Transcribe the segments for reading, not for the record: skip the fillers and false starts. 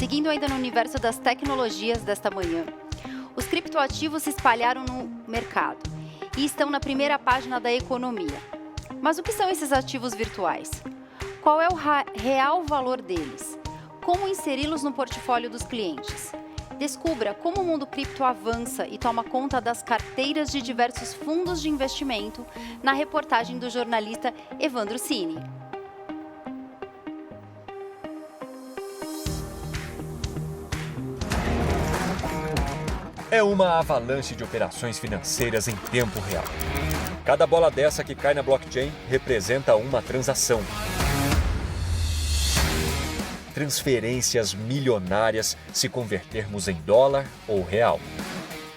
Seguindo ainda no universo das tecnologias desta manhã, os criptoativos se espalharam no mercado e estão na primeira página da economia. Mas o que são esses ativos virtuais? Qual é o real valor deles? Como inseri-los no portfólio dos clientes? Descubra como o mundo cripto avança e toma conta das carteiras de diversos fundos de investimento na reportagem do jornalista Evandro Cini. É uma avalanche de operações financeiras em tempo real. Cada bola dessa que cai na blockchain representa uma transação. Transferências milionárias se convertermos em dólar ou real.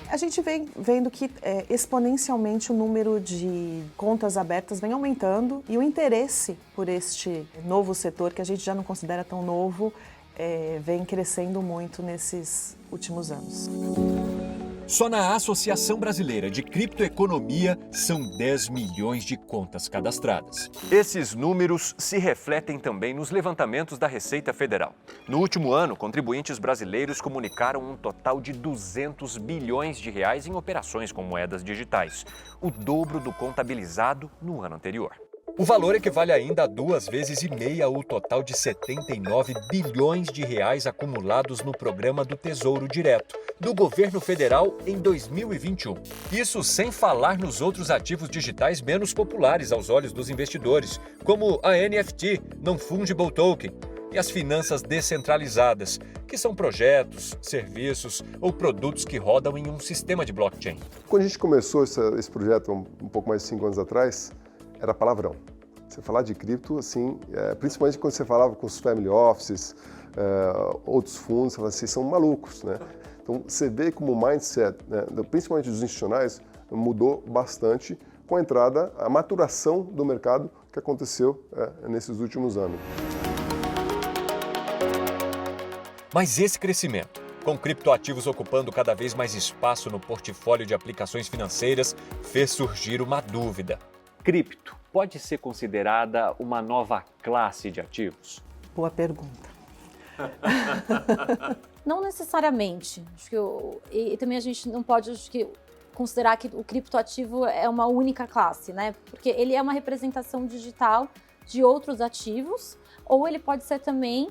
A gente vem vendo que exponencialmente o número de contas abertas vem aumentando e o interesse por este novo setor, que a gente já não considera tão novo, vem crescendo muito nesses últimos anos. Só na Associação Brasileira de Criptoeconomia são 10 milhões de contas cadastradas. Esses números se refletem também nos levantamentos da Receita Federal. No último ano, contribuintes brasileiros comunicaram um total de 200 bilhões de reais em operações com moedas digitais, o dobro do contabilizado no ano anterior. O valor equivale ainda a 2,5 vezes o total de 79 bilhões de reais acumulados no programa do Tesouro Direto, do governo federal em 2021. Isso sem falar nos outros ativos digitais menos populares aos olhos dos investidores, como a NFT, Non-Fungible Token, e as finanças descentralizadas, que são projetos, serviços ou produtos que rodam em um sistema de blockchain. Quando a gente começou esse projeto um pouco mais de 5 anos atrás, era palavrão. Você falar de cripto, assim, principalmente quando você falava com os family offices, outros fundos, você falava assim, são malucos, né? Então, você vê como o mindset, né, principalmente dos institucionais, mudou bastante com a entrada, a maturação do mercado que aconteceu nesses últimos anos. Mas esse crescimento, com criptoativos ocupando cada vez mais espaço no portfólio de aplicações financeiras, fez surgir uma dúvida. Cripto pode ser considerada uma nova classe de ativos? Boa pergunta. Não necessariamente. Acho que e também a gente não pode considerar que o criptoativo é uma única classe, né? Porque ele é uma representação digital de outros ativos, ou ele pode ser também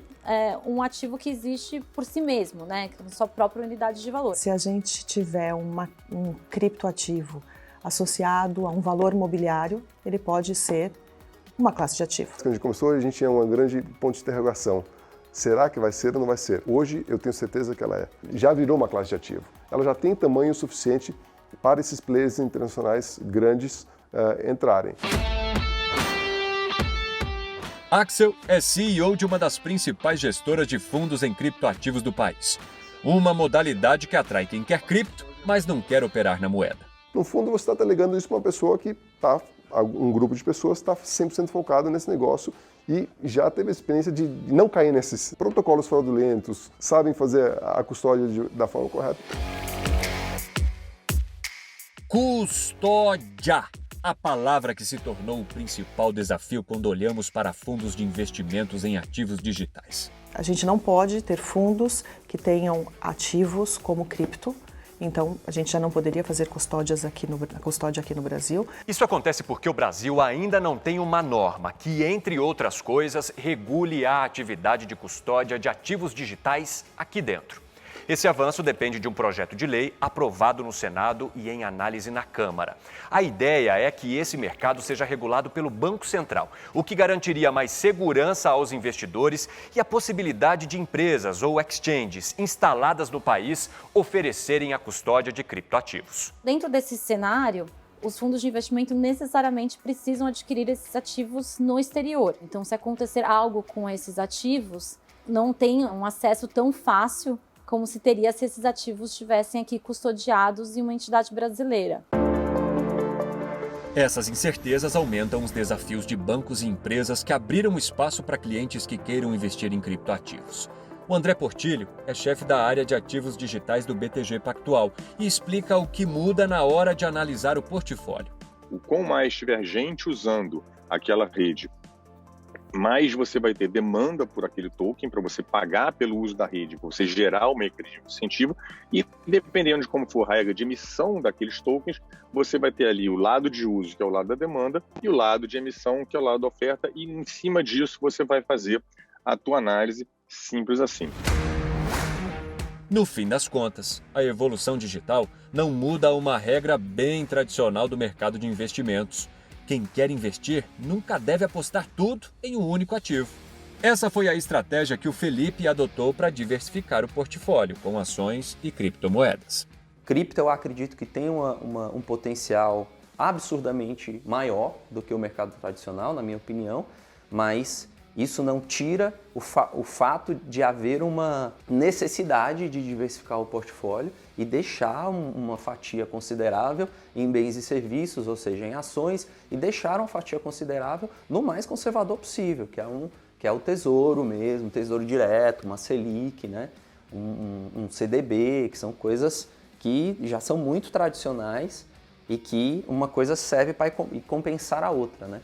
um ativo que existe por si mesmo, né? Com sua própria unidade de valor. Se a gente tiver um criptoativo associado a um valor mobiliário, ele pode ser uma classe de ativo. Quando a gente começou, a gente tinha um grande ponto de interrogação. Será que vai ser ou não vai ser? Hoje, eu tenho certeza que ela já virou uma classe de ativo. Ela já tem tamanho suficiente para esses players internacionais grandes entrarem. Axel é CEO de uma das principais gestoras de fundos em criptoativos do país. Uma modalidade que atrai quem quer cripto, mas não quer operar na moeda. No fundo, você está delegando isso para uma pessoa que um grupo de pessoas está 100% focado nesse negócio e já teve a experiência de não cair nesses protocolos fraudulentos, sabem fazer a custódia da forma correta. Custódia, a palavra que se tornou o principal desafio quando olhamos para fundos de investimentos em ativos digitais. A gente não pode ter fundos que tenham ativos como cripto. Então, a gente já não poderia fazer custódia aqui no Brasil. Isso acontece porque o Brasil ainda não tem uma norma que, entre outras coisas, regule a atividade de custódia de ativos digitais aqui dentro. Esse avanço depende de um projeto de lei aprovado no Senado e em análise na Câmara. A ideia é que esse mercado seja regulado pelo Banco Central, o que garantiria mais segurança aos investidores e a possibilidade de empresas ou exchanges instaladas no país oferecerem a custódia de criptoativos. Dentro desse cenário, os fundos de investimento necessariamente precisam adquirir esses ativos no exterior. Então, se acontecer algo com esses ativos, não tem um acesso tão fácil como se teria se esses ativos estivessem aqui custodiados em uma entidade brasileira. Essas incertezas aumentam os desafios de bancos e empresas que abriram espaço para clientes que queiram investir em criptoativos. O André Portilho é chefe da área de ativos digitais do BTG Pactual e explica o que muda na hora de analisar o portfólio. O quão mais tiver gente usando aquela rede mais você vai ter demanda por aquele token para você pagar pelo uso da rede, para você gerar o mecanismo de incentivo, e dependendo de como for a regra de emissão daqueles tokens, você vai ter ali o lado de uso, que é o lado da demanda, e o lado de emissão, que é o lado da oferta, e em cima disso você vai fazer a tua análise, simples assim. No fim das contas, a evolução digital não muda uma regra bem tradicional do mercado de investimentos. Quem quer investir nunca deve apostar tudo em um único ativo. Essa foi a estratégia que o Felipe adotou para diversificar o portfólio com ações e criptomoedas. Cripto, eu acredito que tem um potencial absurdamente maior do que o mercado tradicional, na minha opinião, mas isso não tira o fato de haver uma necessidade de diversificar o portfólio e deixar uma fatia considerável em bens e serviços, ou seja, em ações, e deixar uma fatia considerável no mais conservador possível, que é o tesouro mesmo, tesouro direto, uma Selic, né? um CDB, que são coisas que já são muito tradicionais e que uma coisa serve para compensar a outra, né?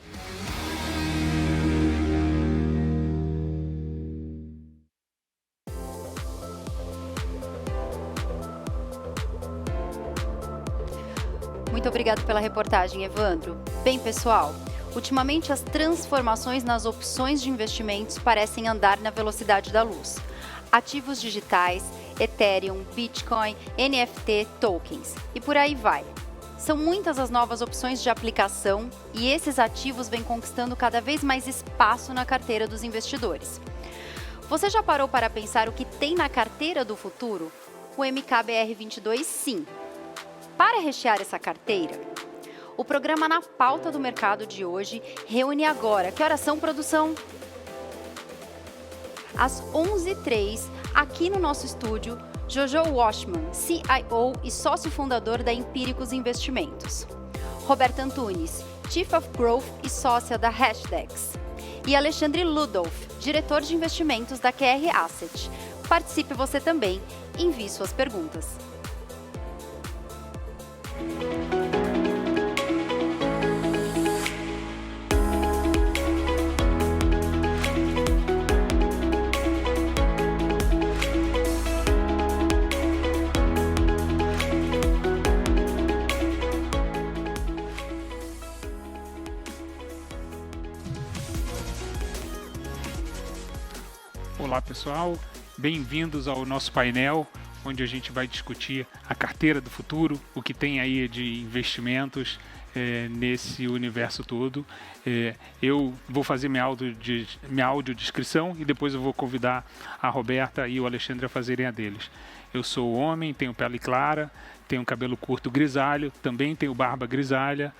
Muito obrigado pela reportagem, Evandro. Bem, pessoal, ultimamente as transformações nas opções de investimentos parecem andar na velocidade da luz. Ativos digitais, Ethereum, Bitcoin, NFT, tokens e por aí vai. São muitas as novas opções de aplicação e esses ativos vêm conquistando cada vez mais espaço na carteira dos investidores. Você já parou para pensar o que tem na carteira do futuro? O MKBR22 sim. Para rechear essa carteira, o programa Na Pauta do Mercado de hoje reúne agora. Que horas são, produção? Às 11h03, aqui no nosso estúdio, Jojo Washman, CIO e sócio fundador da Empíricos Investimentos. Roberta Antunes, Chief of Growth e sócia da Hashdex. E Alexandre Ludolf, diretor de investimentos da QR Asset. Participe você também e envie suas perguntas. Olá pessoal, bem-vindos ao nosso painel, onde a gente vai discutir a carteira do futuro, o que tem aí de investimentos nesse universo todo. Eu vou fazer minha audiodescrição e depois eu vou convidar a Roberta e o Alexandre a fazerem a deles. Eu sou homem, tenho pele clara, tenho cabelo curto grisalho, também tenho barba grisalha,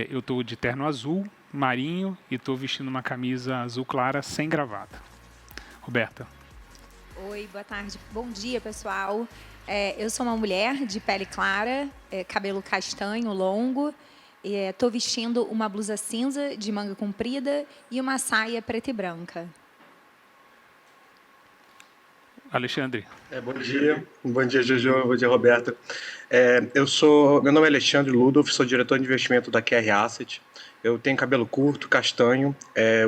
eu estou de terno azul, marinho e estou vestindo uma camisa azul clara sem gravata. Roberta. Oi, boa tarde. Bom dia, pessoal. Eu sou uma mulher de pele clara, cabelo castanho, longo. Estou vestindo uma blusa cinza de manga comprida e uma saia preta e branca. Alexandre. Bom dia, Jojo. Bom dia, Roberta. Meu nome é Alexandre Ludolf, sou diretor de investimento da QR Asset. Eu tenho cabelo curto, castanho,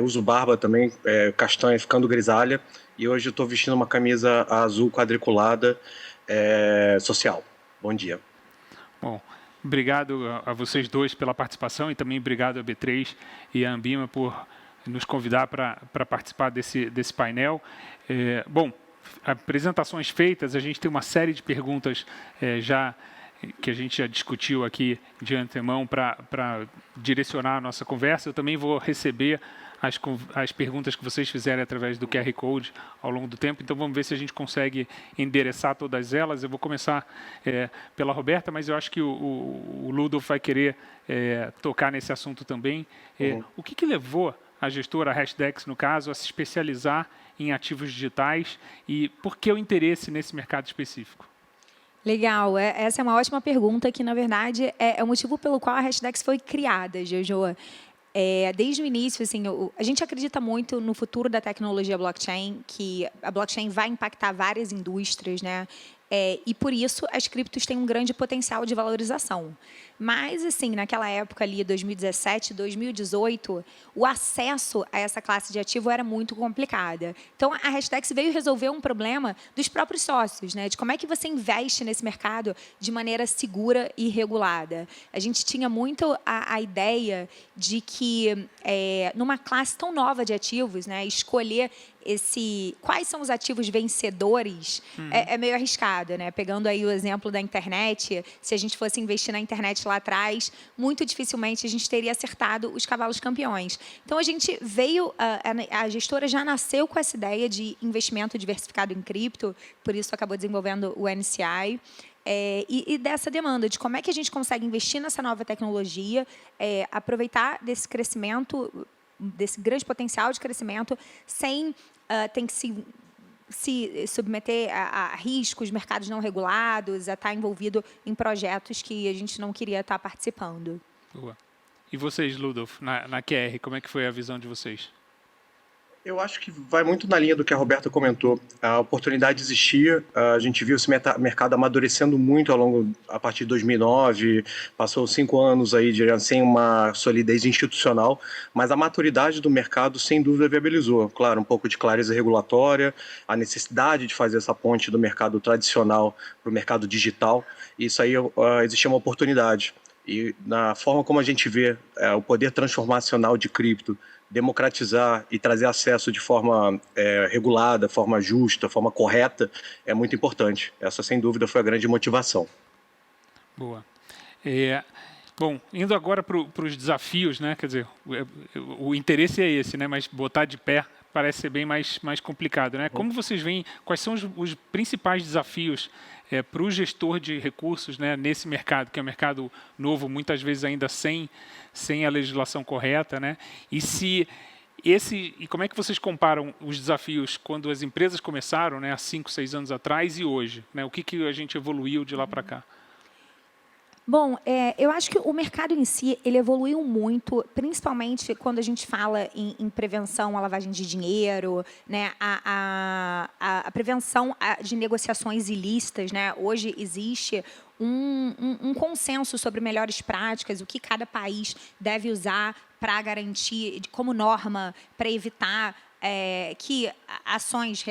uso barba também, castanha, ficando grisalha. E hoje eu estou vestindo uma camisa azul quadriculada social. Bom dia. Bom, obrigado a vocês dois pela participação e também obrigado a B3 e a Ambima por nos convidar para participar desse painel. Bom, apresentações feitas, a gente tem uma série de perguntas que a gente já discutiu aqui de antemão para direcionar a nossa conversa. Eu também vou receber as perguntas que vocês fizerem através do QR Code ao longo do tempo. Então, vamos ver se a gente consegue endereçar todas elas. Eu vou começar pela Roberta, mas eu acho que o Ludolf vai querer tocar nesse assunto também. O que levou a gestora, a Hashdex, no caso, a se especializar em ativos digitais e por que o interesse nesse mercado específico? Legal, essa é uma ótima pergunta que, na verdade, é o motivo pelo qual a Hashdex foi criada, Jojo. Desde o início, assim, a gente acredita muito no futuro da tecnologia blockchain, que a blockchain vai impactar várias indústrias, né? E por isso as criptos têm um grande potencial de valorização. Mas, assim, naquela época ali, 2017, 2018, o acesso a essa classe de ativo era muito complicada. Então, a Hashdex veio resolver um problema dos próprios sócios, né? De como é que você investe nesse mercado de maneira segura e regulada. A gente tinha muito a ideia de que, numa classe tão nova de ativos, né, escolher quais são os ativos vencedores é meio arriscado, né? Pegando aí o exemplo da internet, se a gente fosse investir na internet lá atrás, muito dificilmente a gente teria acertado os cavalos campeões. Então, a gente veio, a gestora já nasceu com essa ideia de investimento diversificado em cripto, por isso acabou desenvolvendo o NCI, e dessa demanda de como é que a gente consegue investir nessa nova tecnologia, aproveitar desse crescimento, desse grande potencial de crescimento, sem ter que se submeter a riscos, mercados não regulados, a estar envolvido em projetos que a gente não queria estar participando. Boa. E vocês, Ludolf, na QR, como é que foi a visão de vocês? Eu acho que vai muito na linha do que a Roberta comentou. A oportunidade existia, a gente viu esse mercado amadurecendo muito a partir de 2009, passou 5 anos aí sem uma solidez institucional, mas a maturidade do mercado, sem dúvida, viabilizou. Claro, um pouco de clareza regulatória, a necessidade de fazer essa ponte do mercado tradicional para o mercado digital, isso aí existia uma oportunidade. E na forma como a gente vê o poder transformacional de cripto, democratizar e trazer acesso de forma regulada, forma justa, forma correta, é muito importante. Essa, sem dúvida, foi a grande motivação. Boa. Bom, indo agora para os desafios, né? Quer dizer, o interesse é esse, né? Mas botar de pé parece ser bem mais complicado, né? Como vocês veem, quais são os principais desafios para o gestor de recursos, né, nesse mercado, que é um mercado novo, muitas vezes ainda sem a legislação correta, né? E como é que vocês comparam os desafios quando as empresas começaram, né, há 5, 6 anos atrás e hoje, né? O que a gente evoluiu de lá para cá? Bom, eu acho que o mercado em si ele evoluiu muito, principalmente quando a gente fala em prevenção à lavagem de dinheiro, né, a prevenção de negociações ilícitas, né? Hoje existe um consenso sobre melhores práticas, o que cada país deve usar para garantir, como norma, para evitar que ações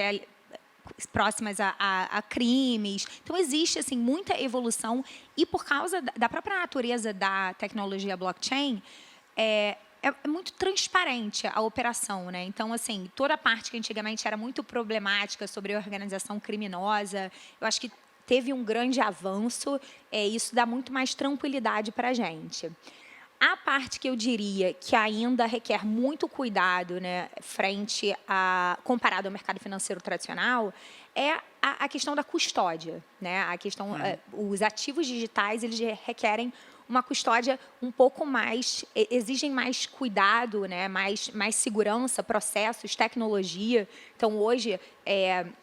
próximas a crimes. Então, existe assim, muita evolução e, por causa da própria natureza da tecnologia blockchain, é muito transparente a operação, né? Então, assim, toda a parte que antigamente era muito problemática sobre a organização criminosa, eu acho que teve um grande avanço, isso dá muito mais tranquilidade para a gente. A parte que eu diria que ainda requer muito cuidado, né, comparado ao mercado financeiro tradicional, é a questão da custódia, né? A questão, os ativos digitais, eles requerem uma custódia um pouco mais, exigem mais cuidado, né? mais segurança, processos, tecnologia. Então, hoje,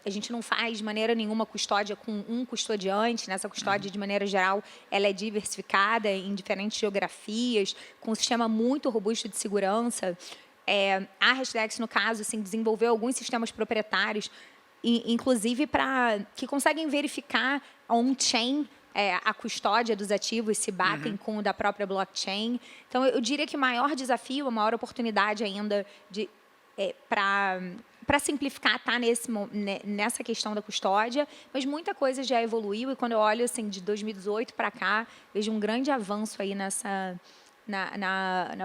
a gente não faz de maneira nenhuma custódia com um custodiante. Né? Essa custódia, de maneira geral, ela é diversificada em diferentes geografias, com um sistema muito robusto de segurança. A Hashdex, no caso, assim, desenvolveu alguns sistemas proprietários, inclusive que conseguem verificar on-chain a custódia dos ativos, se batem com o da própria blockchain. Então, eu diria que o maior desafio, a maior oportunidade ainda para simplificar está nessa questão da custódia, mas muita coisa já evoluiu e quando eu olho assim, de 2018 para cá, vejo um grande avanço aí na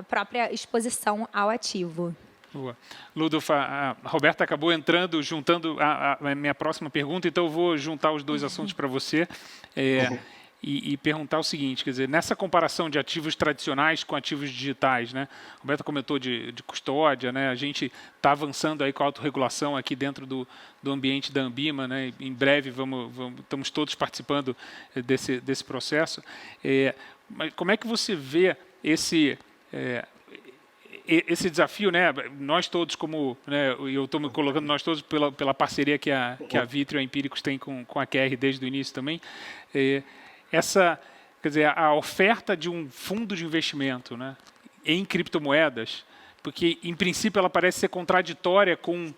própria exposição ao ativo. Boa. Ludolf, a Roberta acabou entrando, juntando a minha próxima pergunta, então eu vou juntar os dois assuntos para você e perguntar o seguinte, quer dizer, nessa comparação de ativos tradicionais com ativos digitais, né? A Roberta comentou de custódia, né? A gente está avançando aí com a autorregulação aqui dentro do ambiente da Ambima, né? Em breve estamos todos participando desse processo. Mas como é que você vê esse desafio, né? Nós todos, né, eu estou me colocando nós todos pela parceria que a Vitrio e a Empíricos têm com a QR desde o início também, quer dizer, a oferta de um fundo de investimento, né, em criptomoedas, porque em princípio ela parece ser contraditória com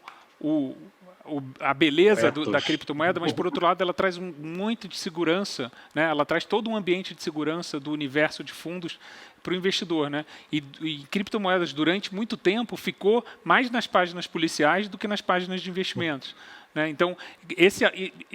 a beleza da criptomoeda, mas, por outro lado, ela traz muito de segurança, né? Ela traz todo um ambiente de segurança do universo de fundos para o investidor, né? E criptomoedas, durante muito tempo, ficou mais nas páginas policiais do que nas páginas de investimentos. Né? Então,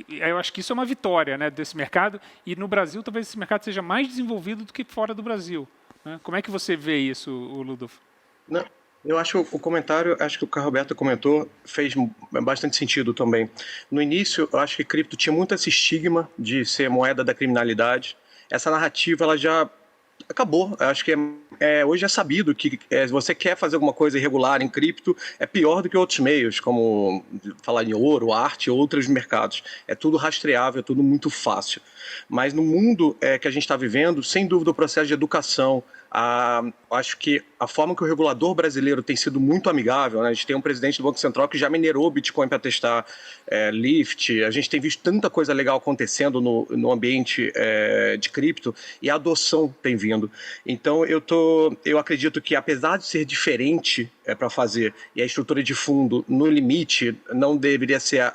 eu acho que isso é uma vitória, né, desse mercado, e no Brasil talvez esse mercado seja mais desenvolvido do que fora do Brasil. Né? Como é que você vê isso, Ludolfo? Não, eu acho o comentário, acho que o que a Roberta comentou fez bastante sentido também. No início, eu acho que cripto tinha muito esse estigma de ser moeda da criminalidade. Essa narrativa, ela já acabou. Eu acho que hoje é sabido que se você quer fazer alguma coisa irregular em cripto, é pior do que outros meios, como falar em ouro, arte, outros mercados. É tudo rastreável, é tudo muito fácil. Mas no mundo que a gente está vivendo, sem dúvida, o processo de educação, acho que a forma que o regulador brasileiro tem sido muito amigável, né? A gente tem um presidente do Banco Central que já minerou Bitcoin para testar Lift, a gente tem visto tanta coisa legal acontecendo no ambiente de cripto, e a adoção tem vindo. Então eu acredito que, apesar de ser diferente para fazer, e a estrutura de fundo, no limite, não deveria ser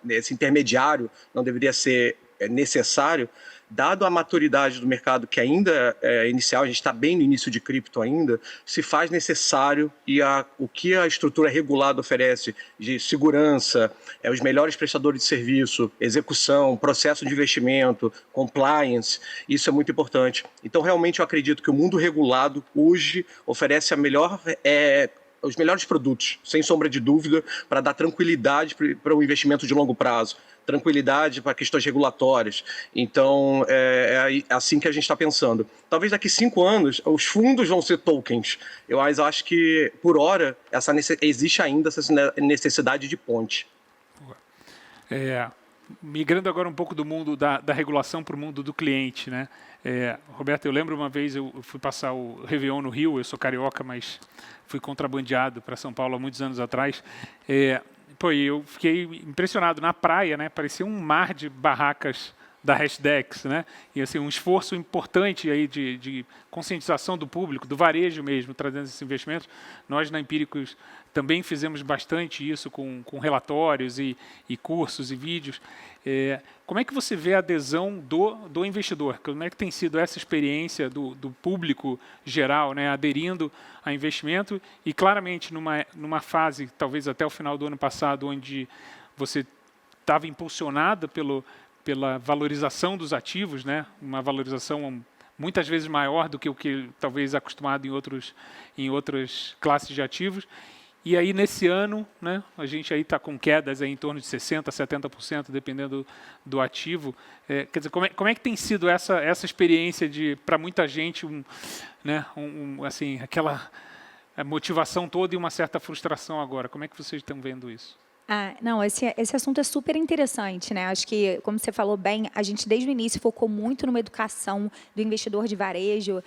esse intermediário, não deveria ser necessário, dado a maturidade do mercado, que ainda é inicial, a gente está bem no início de cripto ainda, se faz necessário, e o que a estrutura regulada oferece de segurança, os melhores prestadores de serviço, execução, processo de investimento, compliance, isso é muito importante. Então, realmente, eu acredito que o mundo regulado hoje oferece os melhores produtos, sem sombra de dúvida, para dar tranquilidade para o investimento de longo prazo, tranquilidade para questões regulatórias. Então, é assim que a gente está pensando. Talvez daqui 5 anos, os fundos vão ser tokens. Eu acho que, por hora, existe ainda essa necessidade de ponte. Migrando agora um pouco do mundo da regulação para o mundo do cliente, né? Roberto, eu lembro uma vez, eu fui passar o Réveillon no Rio, eu sou carioca, mas fui contrabandeado para São Paulo há muitos anos atrás. Eu fiquei impressionado na praia, né? Parecia um mar de barracas da Hashdex, né? E assim, um esforço importante aí de conscientização do público, do varejo mesmo, trazendo esses investimentos. Nós, na Empíricos, também fizemos bastante isso com relatórios e cursos e vídeos. Como é que você vê a adesão do investidor? Como é que tem sido essa experiência do público geral, né, aderindo a investimento? E, claramente, numa fase, talvez até o final do ano passado, onde você estava impulsionada pela valorização dos ativos, né, uma valorização muitas vezes maior do que o que talvez acostumado em outras classes de ativos. E aí, nesse ano, né, a gente aí está com quedas aí em torno de 60%, 70%, dependendo do ativo. Quer dizer, como é que tem sido essa experiência para muita gente, assim, aquela motivação toda e uma certa frustração agora? Como é que vocês estão vendo isso? Não, esse assunto é super interessante, né? Acho que, como você falou bem, a gente desde o início focou muito numa educação do investidor de varejo.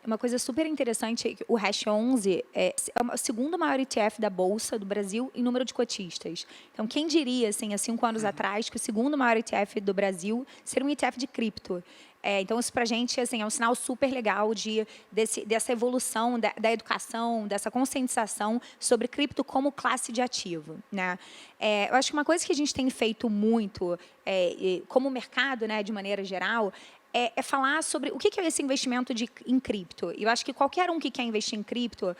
Uma coisa super interessante, o Hash 11 é o segundo maior ETF da Bolsa do Brasil em número de cotistas. Então, quem diria, assim, há 5 anos atrás, que o segundo maior ETF do Brasil seria um ETF de cripto? Então, isso para a gente assim, é um sinal super legal dessa evolução da educação, dessa conscientização sobre cripto como classe de ativo, né? Eu acho que uma coisa que a gente tem feito muito, como mercado, né, de maneira geral, é falar sobre o que é esse investimento em cripto. Eu acho que qualquer um que quer investir em cripto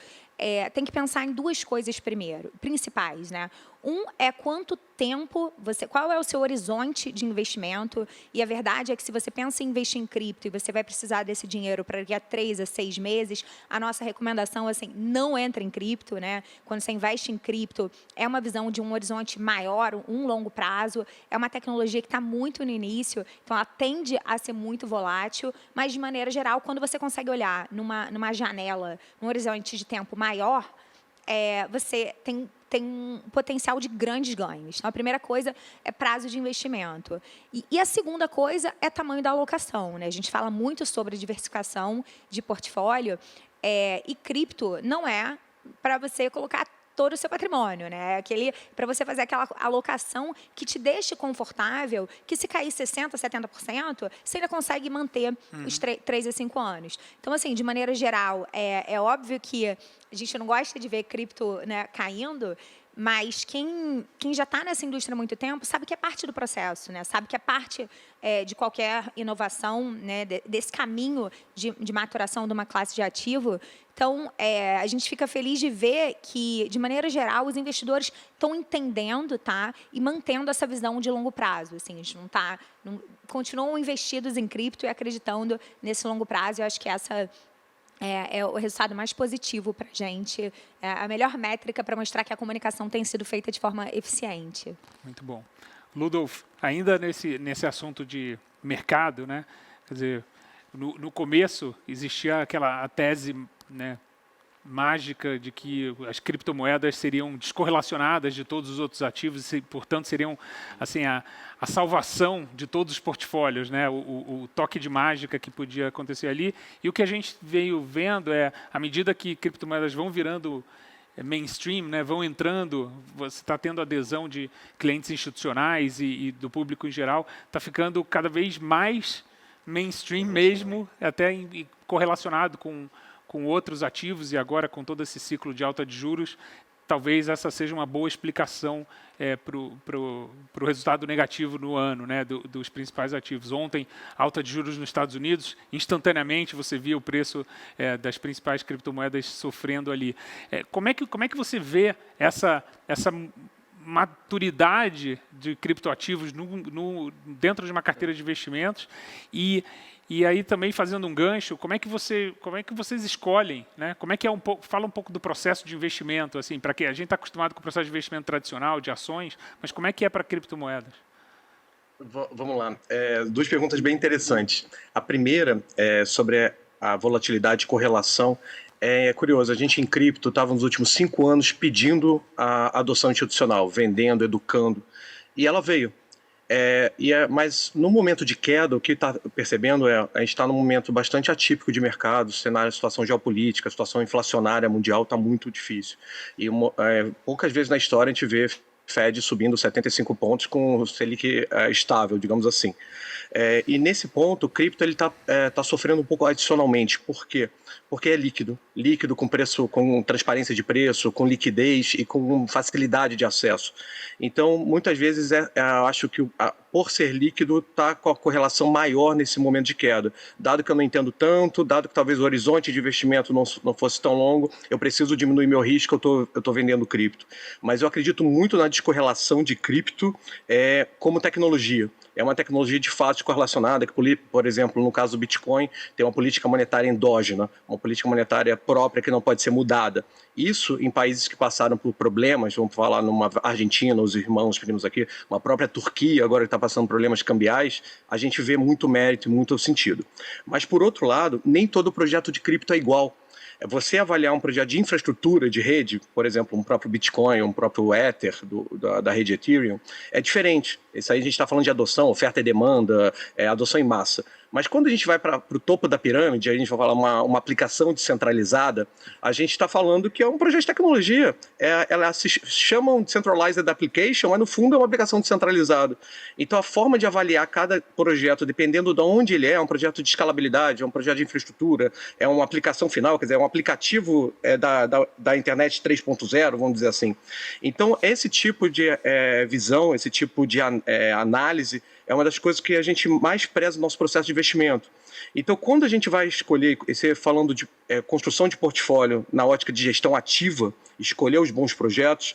tem que pensar em 2 coisas primeiro, principais, né? Um é quanto tempo qual é o seu horizonte de investimento, e a verdade é que se você pensa em investir em cripto e você vai precisar desse dinheiro para daqui a 3 a 6 meses, a nossa recomendação é assim, não entre em cripto, né? Quando você investe em cripto, é uma visão de um horizonte maior, um longo prazo, é uma tecnologia que está muito no início, então ela tende a ser muito volátil, mas de maneira geral, quando você consegue olhar numa janela, num horizonte de tempo maior, você tem um potencial de grandes ganhos. Então, a primeira coisa é prazo de investimento. E a segunda coisa é tamanho da alocação, né? A gente fala muito sobre diversificação de portfólio, e cripto não é para você colocar todo o seu patrimônio, né? Para você fazer aquela alocação que te deixe confortável, que se cair 60%, 70%, você ainda consegue manter os 3 a 5 anos. Então, assim, de maneira geral, é óbvio que a gente não gosta de ver cripto, né, caindo, mas quem já está nessa indústria há muito tempo sabe que é parte do processo, né? Sabe que é parte de qualquer inovação, né? Desse caminho de maturação de uma classe de ativo. Então, a gente fica feliz de ver que, de maneira geral, os investidores estão entendendo, tá? E mantendo essa visão de longo prazo. Assim, a gente continuam investidos em cripto e acreditando nesse longo prazo. Eu acho que essa é o resultado mais positivo para a gente, é a melhor métrica para mostrar que a comunicação tem sido feita de forma eficiente. Muito bom. Ludolf, ainda nesse assunto de mercado, né? Quer dizer, no começo existia a tese, né, mágica de que as criptomoedas seriam descorrelacionadas de todos os outros ativos e, portanto, seriam assim a salvação de todos os portfólios, né? O toque de mágica que podia acontecer ali. E o que a gente veio vendo à medida que criptomoedas vão virando mainstream, né, vão entrando, você está tendo adesão de clientes institucionais e do público em geral, está ficando cada vez mais mainstream mesmo, até correlacionado com outros ativos e agora com todo esse ciclo de alta de juros. Talvez essa seja uma boa explicação para o resultado negativo no ano, né, dos principais ativos. Ontem, alta de juros nos Estados Unidos, instantaneamente você via o preço das principais criptomoedas sofrendo ali. Como é que você vê essa maturidade de criptoativos dentro de uma carteira de investimentos e aí também fazendo um gancho, como é que vocês escolhem, né? Como é que fala um pouco do processo de investimento, assim, para que a gente está acostumado com o processo de investimento tradicional, de ações, mas como é que é para criptomoedas? Vamos lá. Duas perguntas bem interessantes. A primeira é sobre a volatilidade e correlação. É curioso, a gente em cripto estava nos últimos 5 anos pedindo a adoção institucional, vendendo, educando, e ela veio. Mas no momento de queda, o que está percebendo a gente está num momento bastante atípico de mercado, cenário, situação geopolítica, situação inflacionária mundial está muito difícil. E poucas vezes na história a gente vê Fed subindo 75 pontos com o Selic estável, digamos assim. E nesse ponto, o cripto está sofrendo um pouco adicionalmente. Por quê? Porque é líquido com preço, com transparência de preço, com liquidez e com facilidade de acesso. Então, muitas vezes, eu acho que por ser líquido, está com a correlação maior nesse momento de queda. Dado que eu não entendo tanto, dado que talvez o horizonte de investimento não fosse tão longo, eu preciso diminuir meu risco, eu estou vendendo cripto. Mas eu acredito muito na descorrelação de cripto como tecnologia. É uma tecnologia de fato correlacionada, que, por exemplo, no caso do Bitcoin, tem uma política monetária endógena, uma política monetária própria que não pode ser mudada. Isso, em países que passaram por problemas, vamos falar numa Argentina, os irmãos primos aqui, uma própria Turquia, agora que está passando problemas cambiais, a gente vê muito mérito e muito sentido. Mas, por outro lado, nem todo projeto de cripto é igual. Você avaliar um projeto de infraestrutura de rede, por exemplo, um próprio Bitcoin, um próprio Ether da rede Ethereum, é diferente. Isso aí a gente está falando de adoção, oferta e demanda, adoção em massa. Mas quando a gente vai para o topo da pirâmide, a gente vai falar uma aplicação descentralizada, a gente está falando que é um projeto de tecnologia. Ela se chama Decentralized Application, mas no fundo é uma aplicação descentralizada. Então a forma de avaliar cada projeto, dependendo de onde ele é um projeto de escalabilidade, é um projeto de infraestrutura, é uma aplicação final, quer dizer, é um aplicativo da internet 3.0, vamos dizer assim. Então esse tipo de visão, esse tipo de análise, é uma das coisas que a gente mais preza no nosso processo de investimento. Então, quando a gente vai escolher, falando de construção de portfólio na ótica de gestão ativa, escolher os bons projetos,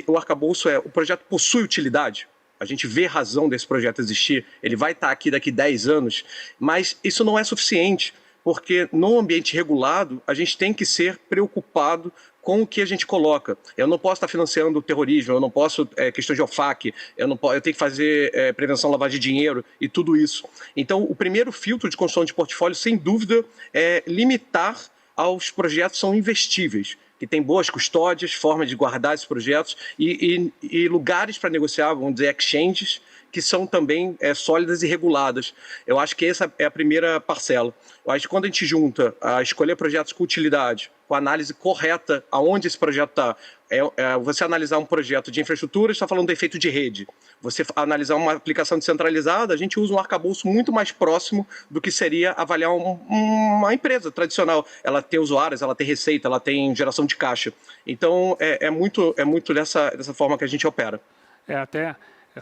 o arcabouço o projeto possui utilidade. A gente vê razão desse projeto existir, ele vai estar aqui daqui 10 anos, mas isso não é suficiente, porque no ambiente regulado, a gente tem que ser preocupado com o que a gente coloca. Eu não posso estar financiando o terrorismo, eu não posso, questão de OFAC, eu tenho que fazer prevenção lavagem de dinheiro e tudo isso. Então, o primeiro filtro de construção de portfólio, sem dúvida, é limitar aos projetos que são investíveis, que tem boas custódias, formas de guardar esses projetos e lugares para negociar, vamos dizer, exchanges, que são também sólidas e reguladas. Eu acho que essa é a primeira parcela. Eu acho que quando a gente junta a escolher projetos com utilidade, com a análise correta aonde esse projeto está. Você analisar um projeto de infraestrutura, está falando do efeito de rede. Você analisar uma aplicação descentralizada, a gente usa um arcabouço muito mais próximo do que seria avaliar uma empresa tradicional. Ela tem usuários, ela tem receita, ela tem geração de caixa. Então, é muito dessa forma que a gente opera.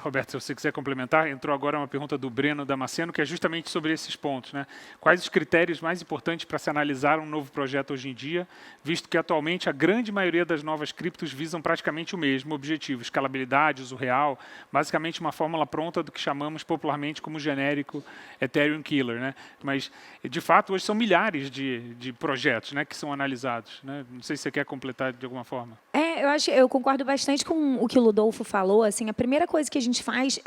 Roberto, se você quiser complementar, entrou agora uma pergunta do Breno Damasceno, que é justamente sobre esses pontos, né? Quais os critérios mais importantes para se analisar um novo projeto hoje em dia, visto que atualmente a grande maioria das novas criptos visam praticamente o mesmo objetivo, escalabilidade, uso real, basicamente uma fórmula pronta do que chamamos popularmente como genérico Ethereum Killer, né? Mas, de fato, hoje são milhares de projetos, né, que são analisados, né? Não sei se você quer completar de alguma forma. Eu concordo bastante com o que o Ludolfo falou. Assim, a primeira coisa que a gente faz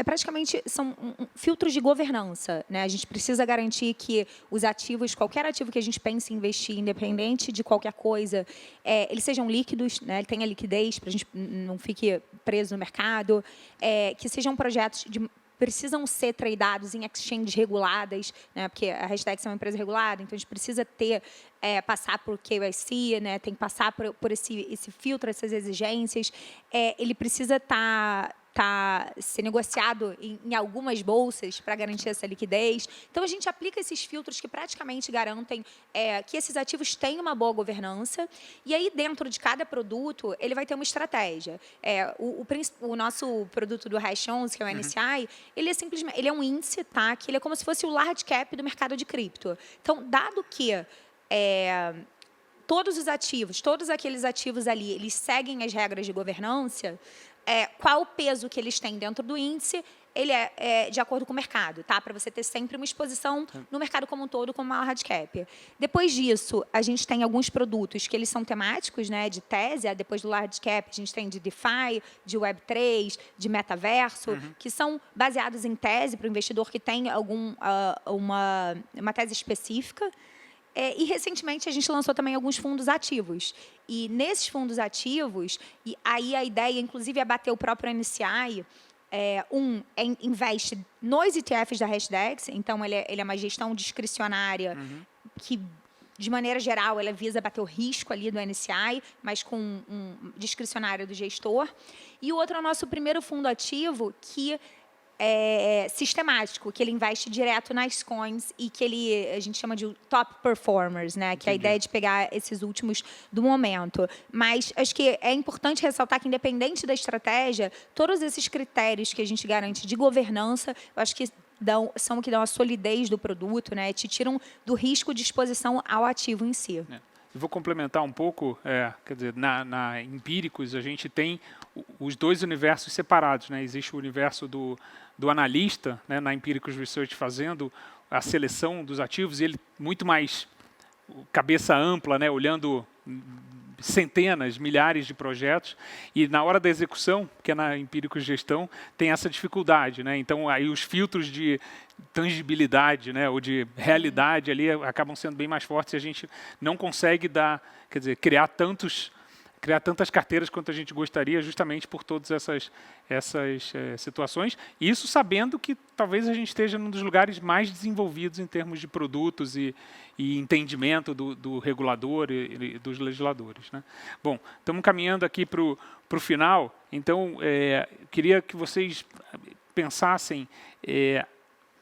são filtros de governança, né? A gente precisa garantir que os ativos, qualquer ativo que a gente pense em investir, independente de qualquer coisa, eles sejam líquidos, né? Ele tenha liquidez para a gente não fique preso no mercado, que sejam projetos precisam ser tradeados em exchanges reguladas, né? Porque a Hashdex é uma empresa regulada, então a gente precisa passar por KYC, né? Tem que passar por esse filtro, essas exigências. Ele precisa ser negociado em algumas bolsas para garantir essa liquidez. Então, a gente aplica esses filtros que praticamente garantem que esses ativos têm uma boa governança. E aí, dentro de cada produto, ele vai ter uma estratégia. O nosso produto do Hash 11, que é o NCI, ele é um índice, tá? Que ele é como se fosse o large cap do mercado de cripto. Então, dado que todos aqueles ativos ali, eles seguem as regras de governança, qual o peso que eles têm dentro do índice, ele é de acordo com o mercado, tá? Para você ter sempre uma exposição no mercado como um todo, como uma hard cap. Depois disso, a gente tem alguns produtos que eles são temáticos, né, de tese. Depois do large cap, a gente tem de DeFi, de Web3, de metaverso, que são baseados em tese para o investidor que tem uma tese específica. E, recentemente, a gente lançou também alguns fundos ativos. E, nesses fundos ativos, e aí a ideia, inclusive, é bater o próprio NCI. Investe nos ETFs da Hashdex, então ele é uma gestão discricionária que, de maneira geral, ela visa bater o risco ali do NCI, mas com discricionária do gestor. E o outro é o nosso primeiro fundo ativo, que sistemático, que ele investe direto nas coins e que a gente chama de top performers, né? Que é a ideia de pegar esses últimos do momento. Mas acho que é importante ressaltar que, independente da estratégia, todos esses critérios que a gente garante de governança, eu acho que são o que dão a solidez do produto, né? Te tiram do risco de exposição ao ativo em si. Eu vou complementar um pouco, quer dizer, na Empíricos a gente tem os dois universos separados, né? Existe o universo do analista, né, na Empíricos Research, fazendo a seleção dos ativos, e ele muito mais cabeça ampla, né, olhando centenas, milhares de projetos, e na hora da execução, que é na Empíricos Gestão, tem essa dificuldade, né? Então, aí os filtros de tangibilidade, né, ou de realidade ali acabam sendo bem mais fortes, e a gente não consegue criar tantas carteiras quanto a gente gostaria, justamente por todas essas situações. E isso sabendo que talvez a gente esteja num dos lugares mais desenvolvidos em termos de produtos e entendimento do regulador e dos legisladores, né? Bom, estamos caminhando aqui para o final. Então, queria que vocês pensassem,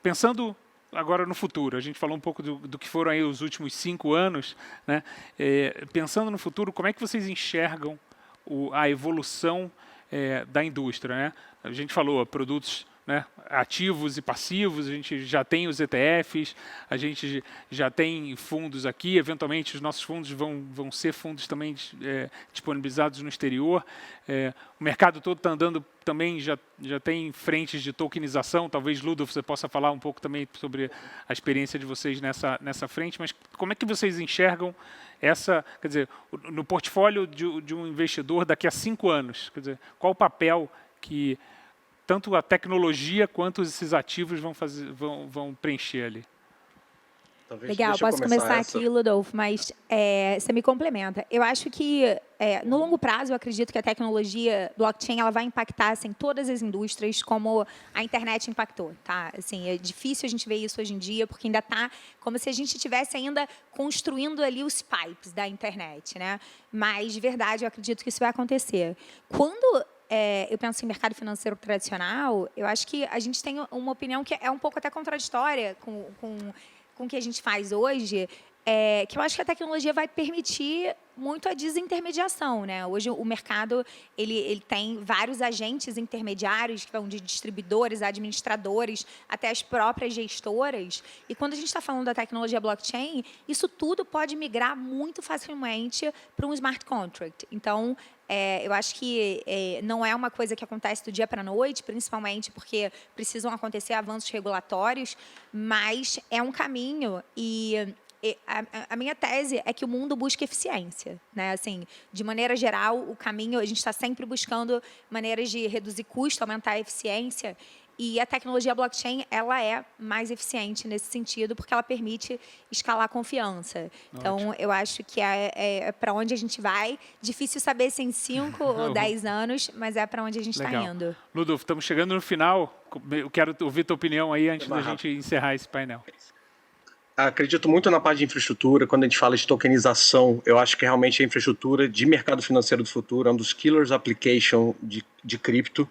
pensando agora no futuro. A gente falou um pouco do que foram aí os últimos 5 anos, né? Pensando no futuro, como é que vocês enxergam a evolução da indústria, né? A gente falou produtos, né, ativos e passivos, a gente já tem os ETFs, a gente já tem fundos aqui, eventualmente os nossos fundos vão ser fundos também disponibilizados no exterior. O mercado todo está andando também, já tem frentes de tokenização. Talvez, Ludolfo, você possa falar um pouco também sobre a experiência de vocês nessa frente, mas como é que vocês enxergam quer dizer, no portfólio de um investidor daqui a 5 anos? Quer dizer, qual o papel que tanto a tecnologia quanto esses ativos vão preencher ali? Talvez, Legal, deixa eu posso começar essa. aqui, Ludolfo, mas você me complementa. Eu acho que, no longo prazo, eu acredito que a tecnologia blockchain ela vai impactar assim, todas as indústrias, como a internet impactou. Tá? Assim, é difícil a gente ver isso hoje em dia, porque ainda está como se a gente estivesse ainda construindo ali os pipes da internet. Né? Mas, de verdade, eu acredito que isso vai acontecer. Quando eu penso em mercado financeiro tradicional, eu acho que a gente tem uma opinião que é um pouco até contraditória com o que a gente faz hoje, que eu acho que a tecnologia vai permitir muito a desintermediação, né? Hoje o mercado ele tem vários agentes intermediários que vão de distribuidores, administradores, até as próprias gestoras. E quando a gente está falando da tecnologia blockchain, isso tudo pode migrar muito facilmente para um smart contract. Então, eu acho que não é uma coisa que acontece do dia para a noite, principalmente porque precisam acontecer avanços regulatórios, mas é um caminho e a minha tese é que o mundo busca eficiência, né? Assim, de maneira geral, o caminho, a gente está sempre buscando maneiras de reduzir custo, aumentar a eficiência, e a tecnologia blockchain ela é mais eficiente nesse sentido, porque ela permite escalar a confiança. Então, eu acho que é para onde a gente vai. Difícil saber se em 5 ou 10 anos, mas é para onde a gente está indo. Ludolfo, estamos chegando no final. Eu quero ouvir tua opinião aí antes da gente encerrar esse painel. Acredito muito na parte de infraestrutura. Quando a gente fala de tokenização, eu acho que realmente a infraestrutura de mercado financeiro do futuro é um dos killers application de cripto.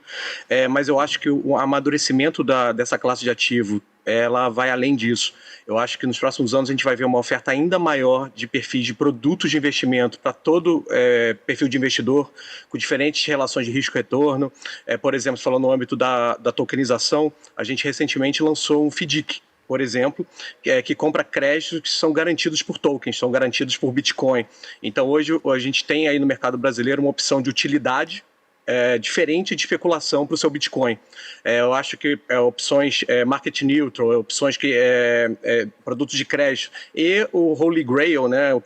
Mas eu acho que o amadurecimento dessa classe de ativo ela vai além disso. Eu acho que nos próximos anos a gente vai ver uma oferta ainda maior de perfis de produtos de investimento para todo perfil de investidor, com diferentes relações de risco-retorno. Por exemplo, falando no âmbito da tokenização, a gente recentemente lançou um FDIC, por exemplo, que compra créditos que são garantidos por tokens, são garantidos por Bitcoin. Então, hoje, a gente tem aí no mercado brasileiro uma opção de utilidade diferente de especulação para o seu Bitcoin. Eu acho que opções market neutral, opções que produtos de crédito e o Holy Grail, né, o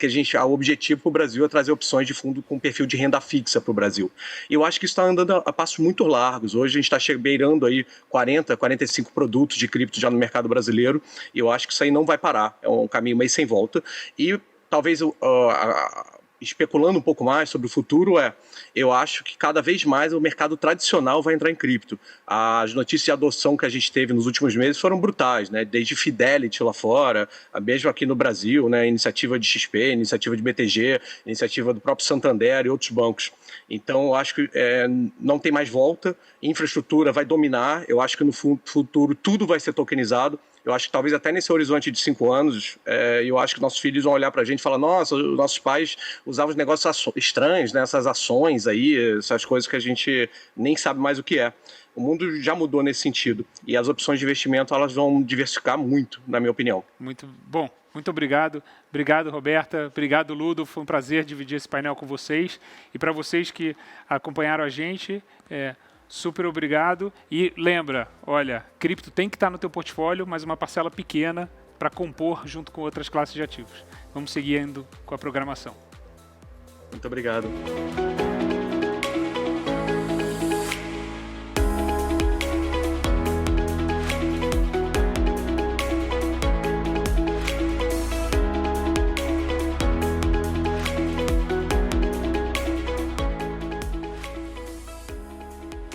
objetivo para o Brasil é trazer opções de fundo com perfil de renda fixa para o Brasil. E eu acho que isso está andando a passos muito largos. Hoje a gente está beirando aí 40, 45 produtos de cripto já no mercado brasileiro, e eu acho que isso aí não vai parar. É um caminho meio sem volta. E talvez especulando um pouco mais sobre o futuro, eu acho que cada vez mais o mercado tradicional vai entrar em cripto. As notícias de adoção que a gente teve nos últimos meses foram brutais, né? Desde Fidelity lá fora, mesmo aqui no Brasil, né? Iniciativa de XP, iniciativa de BTG, iniciativa do próprio Santander e outros bancos. Então, eu acho que não tem mais volta, infraestrutura vai dominar, eu acho que no futuro tudo vai ser tokenizado. Eu acho que talvez até nesse horizonte de 5 anos, eu acho que nossos filhos vão olhar para a gente e falar: nossa, os nossos pais usavam os negócios estranhos, né? Essas ações aí, essas coisas que a gente nem sabe mais o que é. O mundo já mudou nesse sentido e as opções de investimento elas vão diversificar muito, na minha opinião. Muito bom. Muito obrigado. Obrigado, Roberta. Obrigado, Ludo. Foi um prazer dividir esse painel com vocês. E para vocês que acompanharam a gente, super obrigado. E lembra, olha, cripto tem que estar no teu portfólio, mas uma parcela pequena para compor junto com outras classes de ativos. Vamos seguindo com a programação. Muito obrigado.